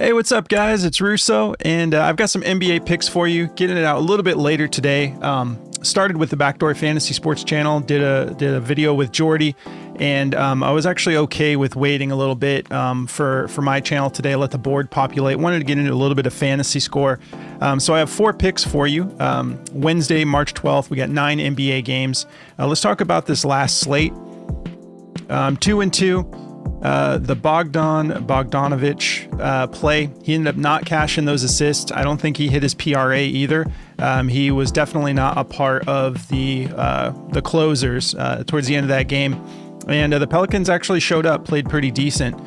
Hey, what's up, guys? It's Russo, and I've got some NBA picks for you. Getting it out a little bit later today. Started with the Backdoor Fantasy Sports channel, did a video with Jordy, and I was actually okay with waiting a little bit for my channel today. Let the board populate. Wanted to get into a little bit of fantasy score. So I have 4 picks for you. Wednesday, March 12th, we got 9 NBA games. Let's talk about this last slate. 2-2. The Bogdanovich play, he ended up not cashing those assists. I don't think he hit his PRA either. He was definitely not a part of the closers towards the end of that game. And the Pelicans actually showed up, played pretty decent.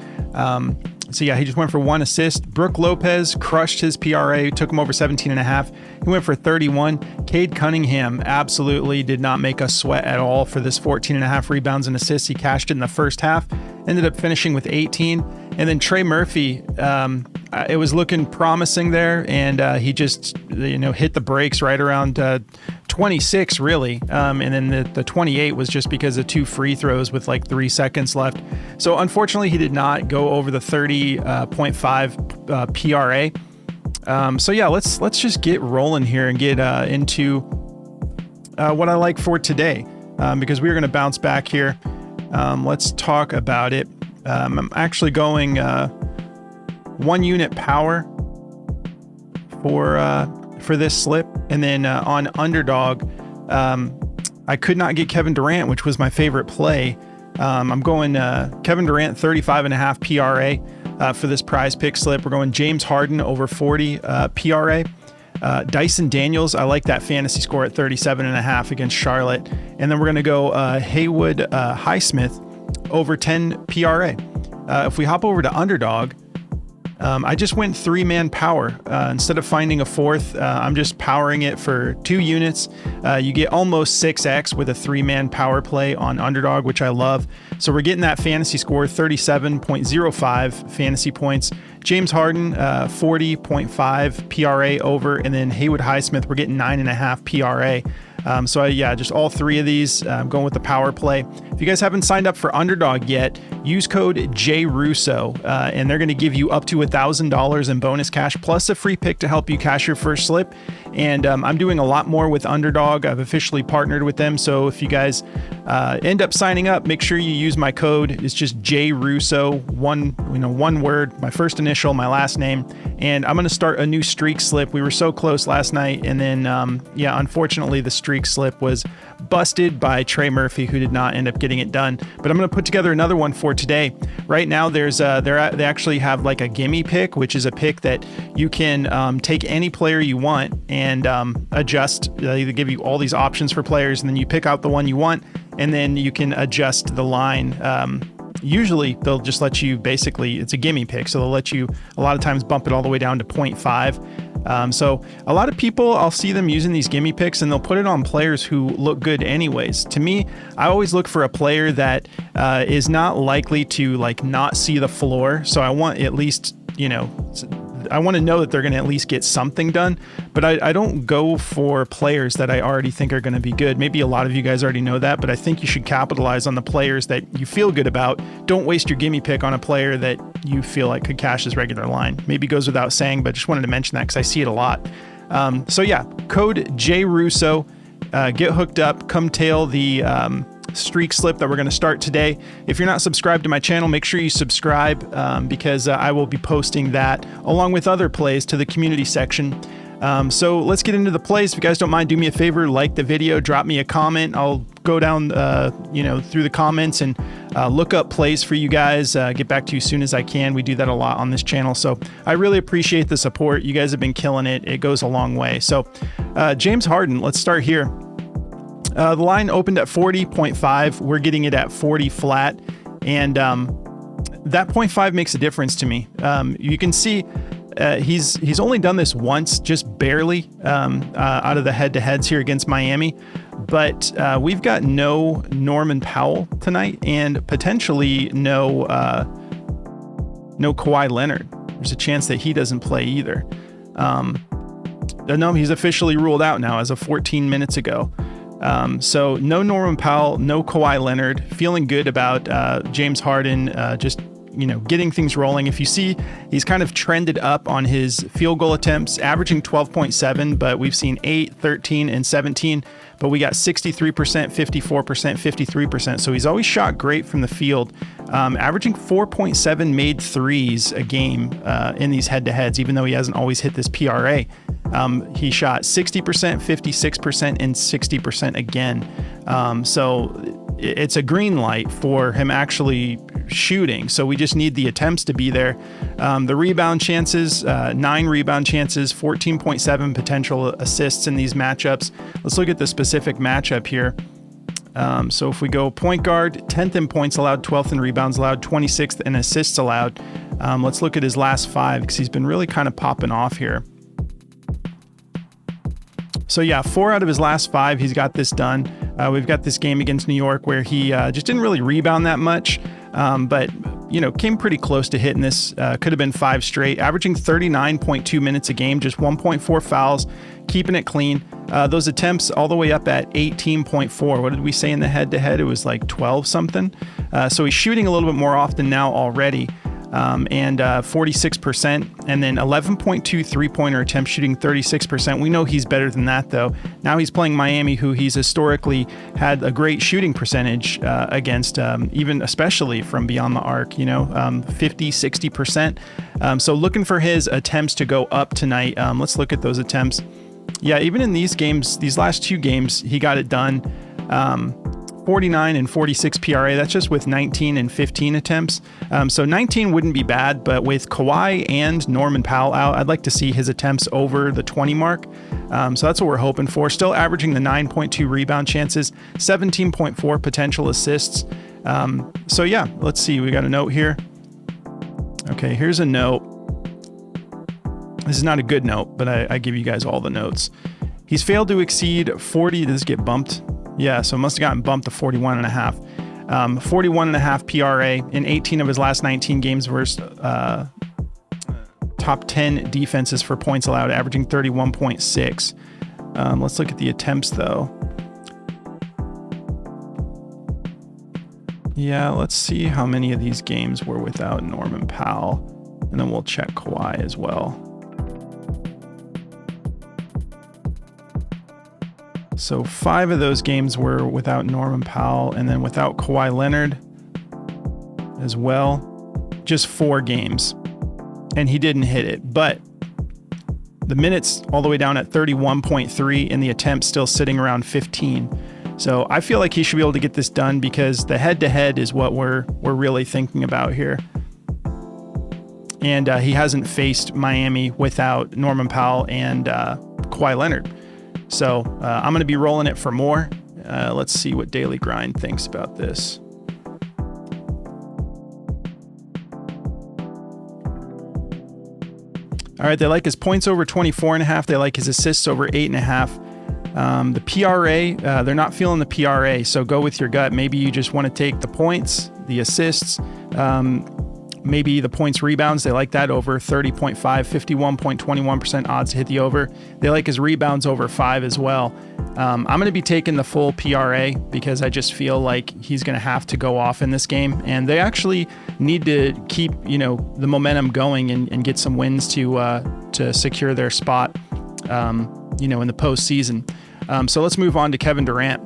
So yeah, he just went for 1 assist. Brook Lopez crushed his PRA, took him over 17.5. He went for 31. Cade Cunningham absolutely did not make us sweat at all for this 14.5 rebounds and assists. He cashed it in the first half, ended up finishing with 18. And then Trey Murphy, it was looking promising there, and he just hit the brakes right around 26 really, and then the 28 was just because of 2 free throws with like 3 seconds left. So unfortunately he did not go over the 30.5 PRA. So yeah, let's just get rolling here and get into what I like for today, because we're going to bounce back here. Let's talk about it. I'm actually going 1 unit power for this slip, and then on Underdog, I could not get Kevin Durant, which was my favorite play. I'm going Kevin Durant 35.5 PRA for this prize pick slip. We're going James Harden over 40 PRA. Dyson Daniels, I like that fantasy score at 37.5 against Charlotte. And then we're going to go Haywood Highsmith over 10 PRA. If we hop over to Underdog, I just went 3-man power. Instead of finding a 4th, I'm just powering it for 2 units. You get almost 6x with a 3-man power play on Underdog, which I love. So we're getting that fantasy score, 37.05 fantasy points. James Harden, 40.5 PRA over, and then Haywood Highsmith, we're getting 9.5 PRA. So yeah, just all 3 of these, going with the power play. If you guys haven't signed up for Underdog yet, use code JRUSSO, and they're going to give you up to $1,000 in bonus cash plus a free pick to help you cash your first slip. And I'm doing a lot more with Underdog. I've officially partnered with them. So if you guys end up signing up, make sure you use my code. It's just JRUSSO, one word, my first initial, my last name. And I'm going to start a new streak slip. We were so close last night, and then yeah, unfortunately the streak slip was busted by Trey Murphy, who did not end up getting it done. But I'm going to put together another one for today. Right now, there's they actually have like a gimme pick, which is a pick that you can take any player you want and adjust. They either give you all these options for players, and then you pick out the one you want, and then you can adjust the line. Usually they'll just let you, basically it's a gimme pick, so they'll let you a lot of times bump it all the way down to 0.5. So a lot of people, I'll see them using these gimme picks, and they'll put it on players who look good anyways. To me, I always look for a player that is not likely to like not see the floor. So I want at least, I want to know that they're going to at least get something done, but I don't go for players that I already think are going to be good. Maybe a lot of you guys already know that, but I think you should capitalize on the players that you feel good about. Don't waste your gimme pick on a player that you feel like could cash his regular line. Maybe goes without saying, but just wanted to mention that because I see it a lot. So yeah, code JRUSSO, get hooked up, come tail the streak slip that we're going to start today. If you're not subscribed to my channel, make sure you subscribe, because I will be posting that along with other plays to the community section. So let's get into the plays. If you guys don't mind, do me a favor, like the video, drop me a comment. I'll go down through the comments and look up plays for you guys, get back to you as soon as I can. We do that a lot on this channel, so I really appreciate the support. You guys have been killing it. It goes a long way. So James Harden, let's start here. The line opened at 40.5. We're getting it at 40 flat. And that 0.5 makes a difference to me. You can see he's only done this once, just barely, out of the head-to-heads here against Miami. But we've got no Norman Powell tonight, and potentially no Kawhi Leonard. There's a chance that he doesn't play either. No, he's officially ruled out now as of 14 minutes ago. So no Norman Powell, no Kawhi Leonard. Feeling good about James Harden just getting things rolling. If you see, he's kind of trended up on his field goal attempts, averaging 12.7, but we've seen 8, 13, and 17. But we got 63%, 54%, 53%. So he's always shot great from the field, averaging 4.7 made threes a game in these head-to-heads, even though he hasn't always hit this PRA. He shot 60%, 56%, and 60% again. So it's a green light for him actually shooting. So we just need the attempts to be there. The rebound chances, 9 rebound chances, 14.7 potential assists in these matchups. Let's look at the specific matchup here. So if we go point guard, 10th in points allowed, 12th in rebounds allowed, 26th in assists allowed. Let's look at his last 5 because he's been really kind of popping off here. So yeah, 4 out of his last 5, he's got this done. We've got this game against New York where he just didn't really rebound that much, but came pretty close to hitting this. Could have been 5 straight, averaging 39.2 minutes a game, just 1.4 fouls, keeping it clean. Those attempts all the way up at 18.4. What did we say in the head-to-head? It was like 12 something. So he's shooting a little bit more often now already. And 46%, and then 11.2 three-pointer attempts, shooting 36%. We know he's better than that, though. Now he's playing Miami, who he's historically had a great shooting percentage against, even especially from beyond the arc, 50, 60%. So looking for his attempts to go up tonight. Let's look at those attempts. Yeah, even in these games, these last 2 games, he got it done. 49 and 46 PRA. That's just with 19 and 15 attempts. So 19 wouldn't be bad, but with Kawhi and Norman Powell out, I'd like to see his attempts over the 20 mark. So that's what we're hoping for. Still averaging the 9.2 rebound chances, 17.4 potential assists. So yeah, let's see. We got a note here. Okay, here's a note. This is not a good note, but I give you guys all the notes. He's failed to exceed 40. Does this get bumped? Yeah, so it must have gotten bumped to 41.5. 41.5 PRA in 18 of his last 19 games versus top 10 defenses for points allowed, averaging 31.6. Let's look at the attempts, though. Yeah, let's see how many of these games were without Norman Powell, and then we'll check Kawhi as well. So 5 of those games were without Norman Powell, and then without Kawhi Leonard as well. Just 4 games. And he didn't hit it. But the minutes all the way down at 31.3 and the attempts still sitting around 15. So I feel like he should be able to get this done because the head-to-head is what we're really thinking about here. And he hasn't faced Miami without Norman Powell and Kawhi Leonard. So I'm going to be rolling it for more. Let's see what Daily Grind thinks about this. All right, they like his points over 24.5. They like his assists over 8.5. The PRA, they're not feeling the PRA, so go with your gut. Maybe you just want to take the points, the assists, maybe the points rebounds. They like that over 30.5, 51.21% odds to hit the over. They like his rebounds over 5 as well. I'm going to be taking the full PRA because I just feel like he's going to have to go off in this game. And they actually need to keep, the momentum going and get some wins to secure their spot, in the postseason. So let's move on to Kevin Durant.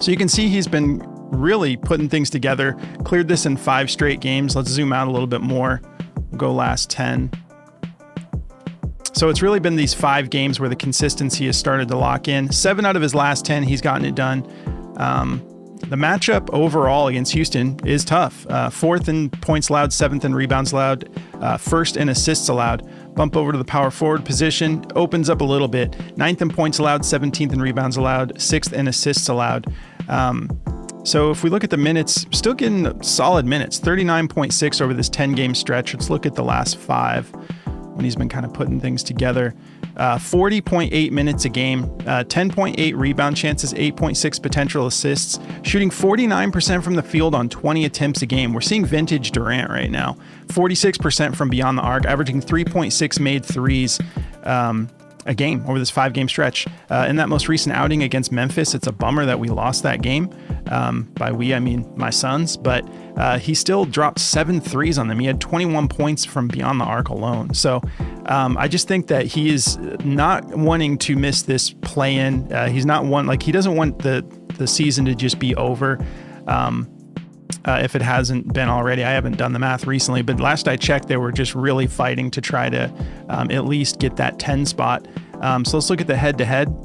So you can see he's been really putting things together. Cleared this in 5 straight games. Let's zoom out a little bit more. We'll go last 10. So it's really been these 5 games where the consistency has started to lock in. 7 out of his last 10, he's gotten it done. The matchup overall against Houston is tough. 4th in points allowed, 7th in rebounds allowed, 1st in assists allowed. Bump over to the power forward position, opens up a little bit. 9th in points allowed, 17th in rebounds allowed, 6th in assists allowed. So if we look at the minutes, still getting solid minutes, 39.6 over this 10-game stretch. Let's look at the last 5 when he's been kind of putting things together. 40.8 minutes a game, 10.8 rebound chances, 8.6 potential assists, shooting 49% from the field on 20 attempts a game. We're seeing vintage Durant right now. 46% from beyond the arc, averaging 3.6 made threes. a game over this 5-game stretch. In that most recent outing against Memphis, it's a bummer that we lost that game. By we, I mean my Suns, but he still dropped 7 threes on them. He had 21 points from beyond the arc alone. So I just think that he is not wanting to miss this play-in. He doesn't want the season to just be over. If it hasn't been already. I haven't done the math recently, but last I checked, they were just really fighting to try to at least get that 10 spot. So let's look at the head-to-head.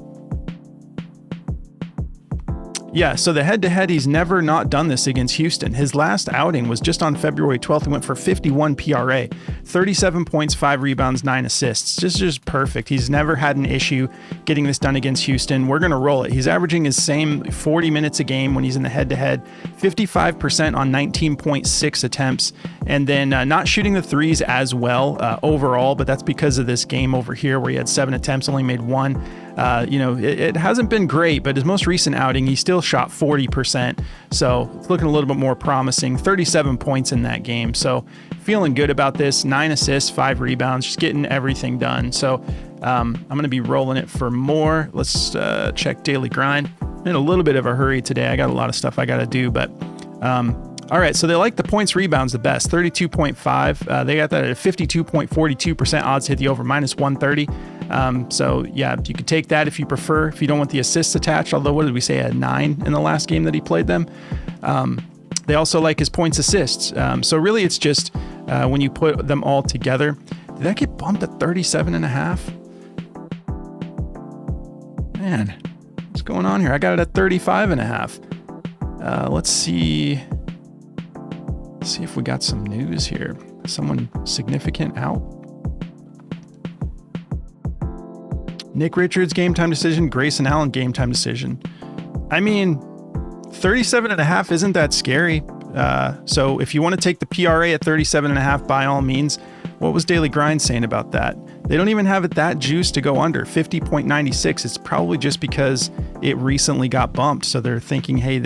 Yeah, so the head-to-head, he's never not done this against Houston. His last outing was just on February 12th. He went for 51 PRA, 37 points, 5 rebounds, 9 assists. Just perfect. He's never had an issue getting this done against Houston. We're going to roll it. He's averaging his same 40 minutes a game when he's in the head-to-head, 55% on 19.6 attempts, and then not shooting the threes as well overall, but that's because of this game over here where he had 7 attempts, only made 1. It hasn't been great, but his most recent outing, he still shot 40%. So it's looking a little bit more promising. 37 points in that game. So feeling good about this. 9 assists, 5 rebounds, just getting everything done. So I'm going to be rolling it for more. Let's check daily grind. I'm in a little bit of a hurry today. I got a lot of stuff I got to do, but all right, so they like the points rebounds the best, 32.5. They got that at a 52.42% odds to hit the over, -130. So yeah, you could take that if you prefer, if you don't want the assists attached, although what did we say, at 9 in the last game that he played them? They also like his points assists. So really it's just when you put them all together, did that get bumped to 37.5? Man, what's going on here? I got it at 35.5. Let's see if we got some news here. Someone significant out. Nick Richards, game time decision. Grayson Allen, game time decision. I mean, 37.5 isn't that scary. So if you want to take the PRA at 37.5, by all means. What was Daily Grind saying about that? They don't even have it that juiced to go under 50.96. It's probably just because it recently got bumped. So they're thinking, hey,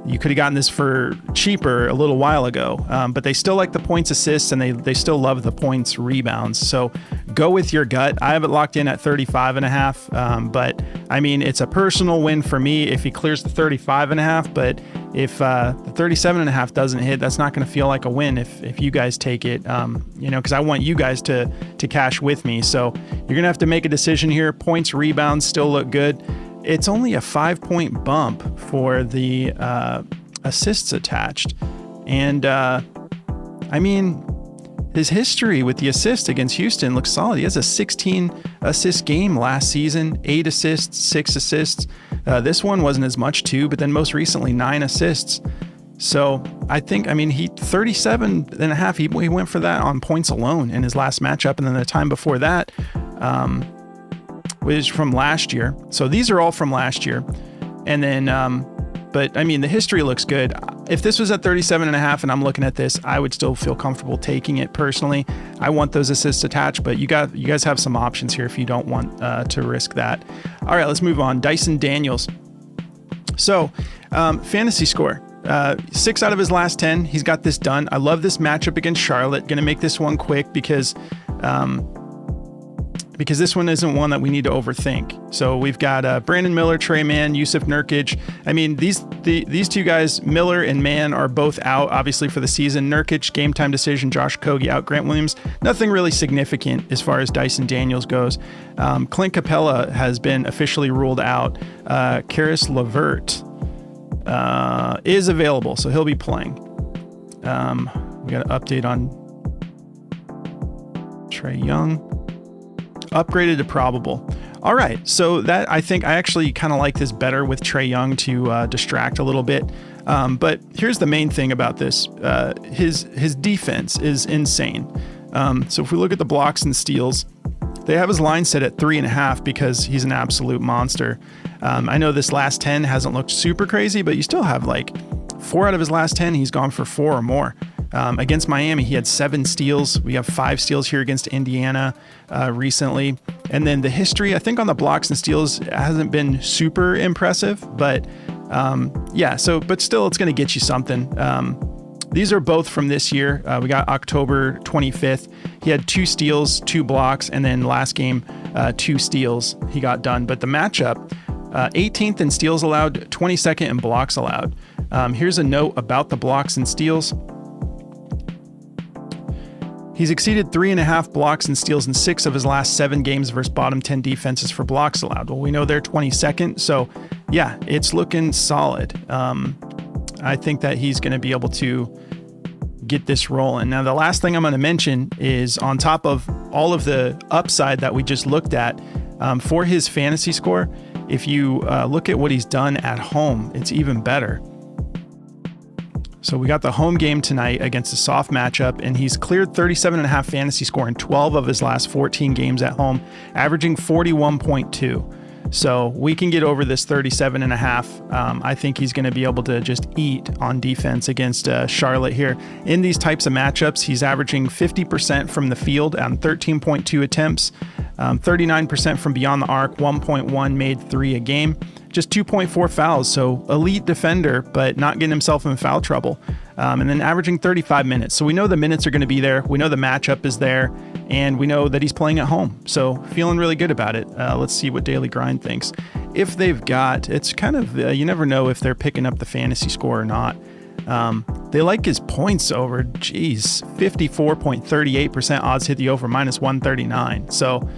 you could have gotten this for cheaper a little while ago, but they still like the points assists and they still love the points rebounds. So go with your gut. I have it locked in at 35.5, but I mean, it's a personal win for me if he clears the 35.5, but if the 37.5 doesn't hit, that's not going to feel like a win if you guys take it, because I want you guys to cash with me. So you're going to have to make a decision here. Points, rebounds still look good. It's only a 5-point bump for the assists attached. And I mean, his history with the assist against Houston looks solid. He has a 16 assist game last season, 8 assists, 6 assists. This one wasn't as much too, but then most recently 9 assists. So I think, he 37.5, he went for that on points alone in his last matchup. And then the time before that, which is from last year. So these are all from last year. And then, but I mean, the history looks good. If this was at 37.5 and I'm looking at this, I would still feel comfortable taking it personally. I want those assists attached, but you guys have some options here if you don't want to risk that. All right, let's move on. Dyson Daniels. So fantasy score. 6 out of his last 10. He's got this done. I love this matchup against Charlotte. Going to make this one quick because this one isn't one that we need to overthink. So we've got Brandon Miller, Trey Mann, Yusuf Nurkic. I mean, these two guys, Miller and Mann, are both out, obviously, for the season. Nurkic, game time decision. Josh Okogie out. Grant Williams, nothing really significant as far as Dyson Daniels goes. Clint Capella has been officially ruled out. Karis LeVert is available, so he'll be playing. We got an update on Trae Young. Upgraded to probable. All right, so that I think I actually kind of like this better with Trae Young to distract a little bit. But here's the main thing about this: his defense is insane. So if we look at the blocks and steals, they have his line set at 3.5 because he's an absolute monster. I know this last 10 hasn't looked super crazy, but you still have like 4 out of his last 10. He's gone for 4 or more. Against Miami, he had 7 steals. We have 5 steals here against Indiana recently. And then the history, I think on the blocks and steals hasn't been super impressive, but but still it's going to get you something. These are both from this year. We got October 25th. He had 2 steals, 2 blocks, and then last game, 2 steals he got done. But the matchup, 18th in steals allowed, 22nd in blocks allowed. Here's a note about the blocks and steals. He's exceeded 3.5 blocks and steals in 6 of his last 7 games versus bottom 10 defenses for blocks allowed. Well, we know they're 22nd, so yeah, it's looking solid. I think that he's going to be able to get this rolling. Now, the last thing I'm going to mention is on top of all of the upside that we just looked at, for his fantasy score, if you look at what he's done at home, it's even better. So we got the home game tonight against a soft matchup, and he's cleared 37.5 fantasy score in 12 of his last 14 games at home, averaging 41.2. So we can get over this 37.5. I think he's going to be able to just eat on defense against Charlotte here. In these types of matchups, he's averaging 50% from the field on 13.2 attempts, 39% from beyond the arc, 1.1 made 3 a game, just 2.4 fouls. So elite defender, but not getting himself in foul trouble. And then averaging 35 minutes. So we know the minutes are going to be there. We know the matchup is there, and we know that he's playing at home. So feeling really good about it. Let's see what Daily Grind thinks. If they've got, it's kind of, you never know if they're picking up the fantasy score or not. They like his points over, 54.38% odds hit the over, minus 139. So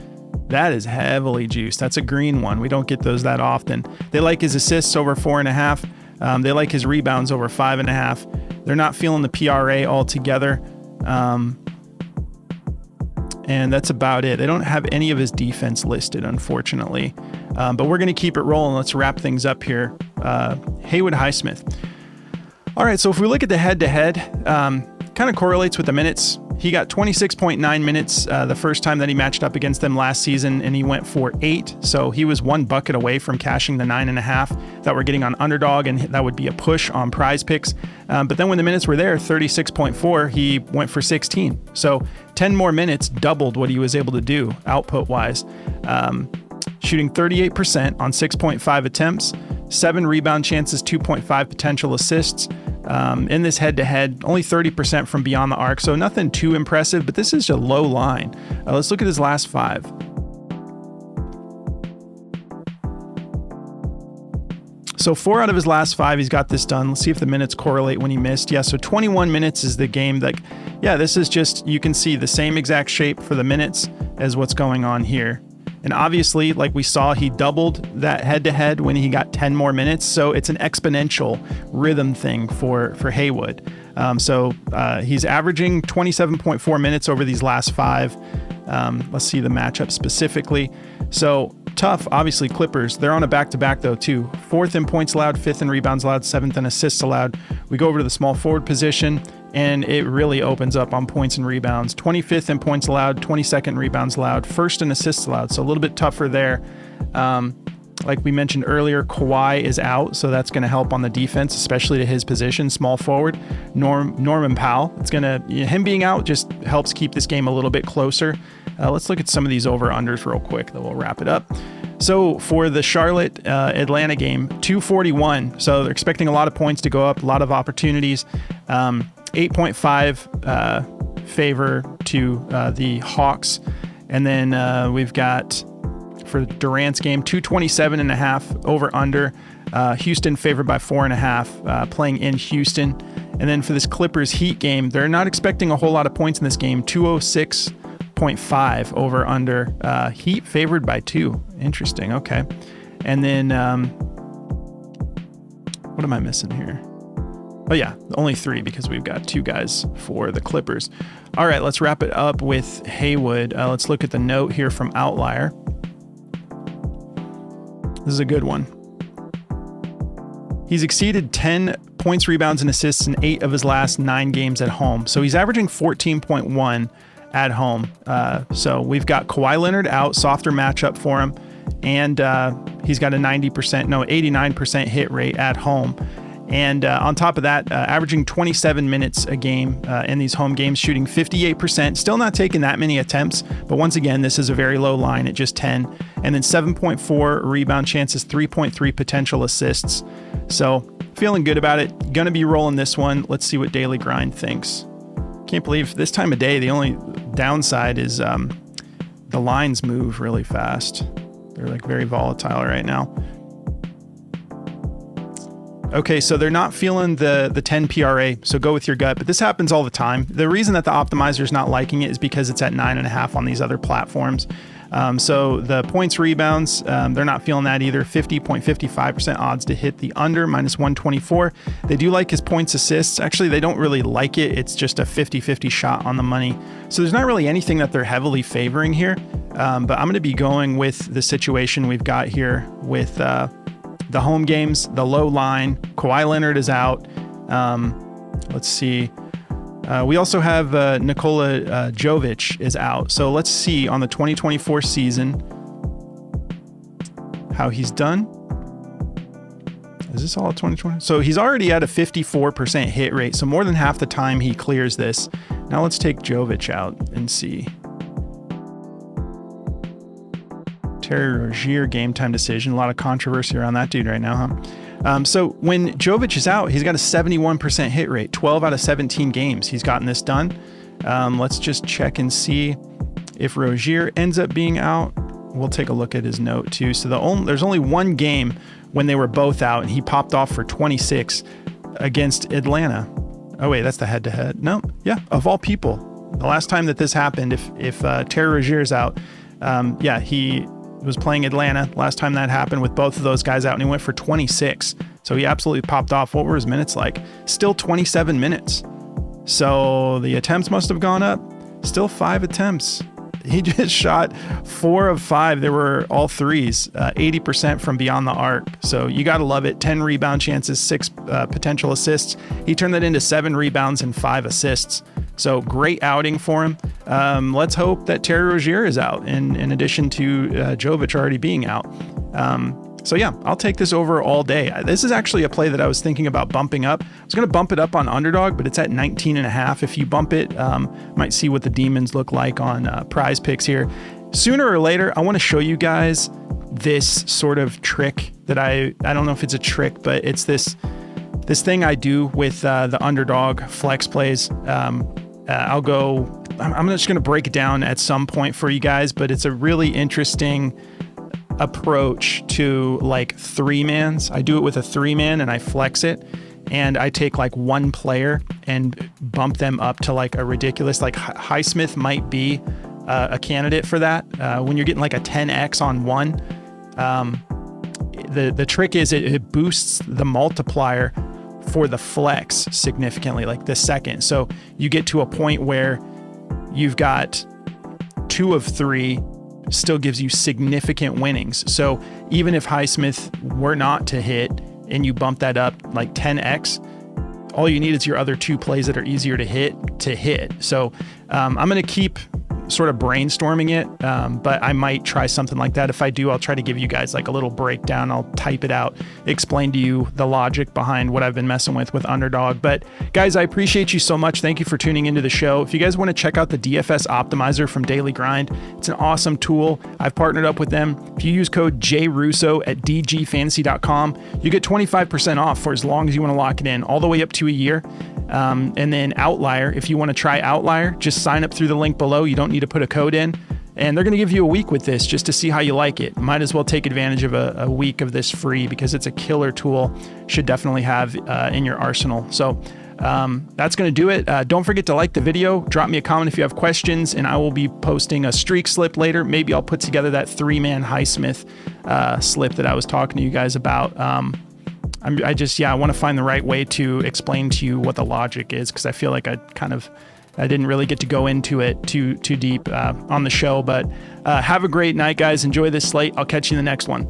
that is heavily juiced. That's a green one. We don't get those that often. They like his assists over 4.5. They like his rebounds over 5.5. They're not feeling the PRA altogether. And that's about it. They don't have any of his defense listed, unfortunately. But we're going to keep it rolling. Let's wrap things up here. Haywood Highsmith. All right, so if we look at the head-to-head, kind of correlates with the minutes. He got 26.9 minutes the first time that he matched up against them last season, and he went for 8. So he was 1 bucket away from cashing the 9.5 that we're getting on Underdog, and that would be a push on Prizepicks. But then when the minutes were there, 36.4, he went for 16. So 10 more minutes doubled what he was able to do output-wise. Shooting 38% on 6.5 attempts, 7 rebound chances, 2.5 potential assists. In this head-to-head, only 30% from beyond the arc, so nothing too impressive, but this is a low line. Let's look at his last 5. So 4 out of his last 5, he's got this done. Let's see if the minutes correlate when he missed. Yeah, so 21 minutes is the game. Like, yeah, this is just, you can see the same exact shape for the minutes as what's going on here. And obviously, like we saw, he doubled that head-to-head when he got 10 more minutes. So it's an exponential rhythm thing for Haywood. He's averaging 27.4 minutes over these last 5. Let's see the matchup specifically. So tough, obviously, Clippers. They're on a back-to-back, though, too. 4th in points allowed, 5th in rebounds allowed, 7th in assists allowed. We go over to the small forward position, and it really opens up on points and rebounds. 25th in points allowed, 22nd in rebounds allowed, 1st in assists allowed, so a little bit tougher there. Like we mentioned earlier, Kawhi is out, so that's going to help on the defense, especially to his position, small forward. Norman Powell, him being out just helps keep this game a little bit closer. Let's look at some of these over-unders real quick, then we'll wrap it up. So for the Charlotte Atlanta game, 241. So they're expecting a lot of points to go up, a lot of opportunities. 8.5 favor to the Hawks. And then we've got for Durant's game, 227.5 over under. Houston favored by 4.5, playing in Houston. And then for this Clippers Heat game, they're not expecting a whole lot of points in this game. 206.5 over under. Heat favored by 2. Interesting. Okay. And then what am I missing here? Oh yeah, only 3 because we've got 2 guys for the Clippers. All right, let's wrap it up with Haywood. Let's look at the note here from Outlier. This is a good one. He's exceeded 10 points, rebounds, and assists in 8 of his last 9 games at home. So he's averaging 14.1 at home. So we've got Kawhi Leonard out, softer matchup for him. And he's got a 89% hit rate at home. And on top of that, averaging 27 minutes a game in these home games, shooting 58%, still not taking that many attempts. But once again, this is a very low line at just 10. And then 7.4 rebound chances, 3.3 potential assists. So feeling good about it. Gonna be rolling this one. Let's see what Daily Grind thinks. Can't believe this time of day, the only downside is the lines move really fast. They're like very volatile right now. Okay, so they're not feeling the 10 PRA, so go with your gut, but this happens all the time. The reason that the optimizer is not liking it is because it's at 9.5 on these other platforms. So the points rebounds, they're not feeling that either. 50.55% odds to hit the under, -124. They do like his points assists. Actually, they don't really like it. It's just a 50-50 shot on the money. So there's not really anything that they're heavily favoring here. But I'm going to be going with the situation we've got here with the home games, the low line. Kawhi Leonard is out. Let's see. We also have Nikola Jovic is out. So let's see on the 2024 season how he's done. Is this all 2020? So he's already at a 54% hit rate. So more than half the time he clears this. Now let's take Jovic out and see. Terry Rozier game time decision. A lot of controversy around that dude right now, huh? So when Jovic is out, he's got a 71% hit rate. 12 out of 17 games he's gotten this done. Let's just check and see if Rozier ends up being out. We'll take a look at his note too. So there's only one game when they were both out, and he popped off for 26 against Atlanta. Oh wait, that's the head-to-head. No, yeah, of all people, the last time that this happened, if Terry Rozier's out, yeah, he was playing Atlanta last time that happened with both of those guys out, and he went for 26. So he absolutely popped off. What were his minutes like? Still 27 minutes. So the attempts must have gone up. Still 5 attempts. He just shot 4 of 5. They were all threes, 80% from beyond the arc. So you got to love it. 10 rebound chances, 6 potential assists. He turned that into 7 rebounds and 5 assists. So great outing for him. Let's hope that Terry Rozier is out in addition to Jovic already being out. So yeah, I'll take this over all day. This is actually a play that I was thinking about bumping up. I was going to bump it up on Underdog, but it's at 19.5. If you bump it, might see what the demons look like on Prizepicks here. Sooner or later, I want to show you guys this sort of trick that I don't know if it's a trick, but it's this thing I do with the Underdog flex plays. I'm just going to break it down at some point for you guys, but it's a really interesting approach to like 3-mans. I do it with a 3-man and I flex it, and I take like one player and bump them up to like a ridiculous, like Highsmith might be a candidate for that. When you're getting like a 10x on one, the trick is it boosts the multiplier for the flex significantly, like the second. So you get to a point where you've got 2 of 3 still gives you significant winnings. So even if Highsmith were not to hit and you bump that up like 10x, all you need is your other 2 plays that are easier to hit. So I'm going to keep sort of brainstorming it, but I might try something like that. If I do, I'll try to give you guys like a little breakdown. I'll type it out, explain to you the logic behind what I've been messing with Underdog. But guys, I appreciate you so much. Thank you for tuning into the show. If you guys want to check out the DFS optimizer from Daily Grind, it's an awesome tool. I've partnered up with them. If you use code JRUSSO at dgfantasy.com, you get 25% off for as long as you want to lock it in, all the way up to a year. And then Outlier, if you want to try Outlier, just sign up through the link below. You don't need to put a code in, and they're going to give you a week with this just to see how you like it. Might as well take advantage of a week of this free, because it's a killer tool. Should definitely have in your arsenal. So that's going to do it. Don't forget to like the video, drop me a comment if you have questions, and I will be posting a streak slip later. Maybe I'll put together that 3-man Highsmith slip that I was talking to you guys about. I want to find the right way to explain to you what the logic is, because I feel like I didn't really get to go into it too deep on the show. But have a great night, guys. Enjoy this slate. I'll catch you in the next one.